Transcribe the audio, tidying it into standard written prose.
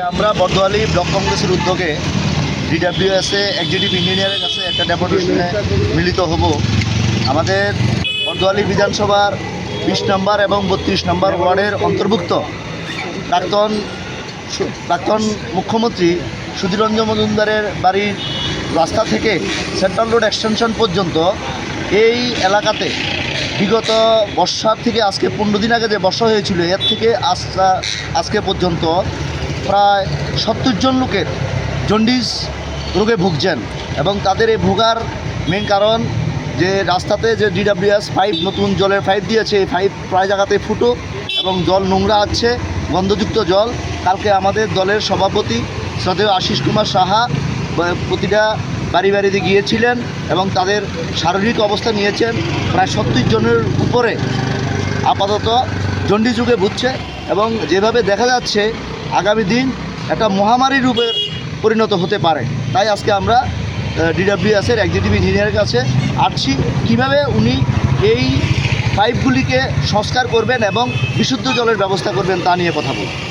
আমরা বর্দোয়ালি ব্লক কংগ্রেসের উদ্যোগে ডিডব্লিউএসএ এক্সিকিউটিভ ইঞ্জিনিয়ারের কাছে একটা ডেপুটেশনে মিলিত হব। আমাদের বর্দোয়ালি বিধানসভার 20 নম্বর এবং 32 নম্বর ওয়ার্ডের অন্তর্ভুক্ত প্রাক্তন মুখ্যমন্ত্রী সুধীর রঞ্জন মজুমদারের বাড়ির রাস্তা থেকে সেন্ট্রাল রোড এক্সটেনশন পর্যন্ত এই এলাকাতে বিগত বর্ষার থেকে আজকে 15 দিন আগে যে বর্ষা হয়েছিল এর থেকে আজকে পর্যন্ত প্রায় 70 জন লোকের জন্ডিস রোগে ভুগছেন এবং তাদের এই ভোগার মেন কারণ যে রাস্তাতে যে ডিডব্লিউএস পাইপ নতুন জলের পাইপ দিয়েছে, এই পাইপ প্রায় জায়গাতে ফুটো এবং জল নোংরা আছে, গন্ধযুক্ত জল। কালকে আমাদের দলের সভাপতি শ্রদ্ধেয় আশিস কুমার সাহা প্রতিটা বাড়িতে গিয়েছিলেন এবং তাদের শারীরিক অবস্থা নিয়েছেন। প্রায় 70 জনের উপরে আপাতত জন্ডিস রোগে ভুগছে এবং যেভাবে দেখা যাচ্ছে আগামী দিন একটা মহামারী রূপে পরিণত হতে পারে। তাই আজকে আমরা ডিডব্লিউএসের এক্সিকিউটিভ ইঞ্জিনিয়ারের কাছে আসছি কীভাবে উনি এই পাইপগুলিকে সংস্কার করবেন এবং বিশুদ্ধ জলের ব্যবস্থা করবেন তা নিয়ে কথা বলব।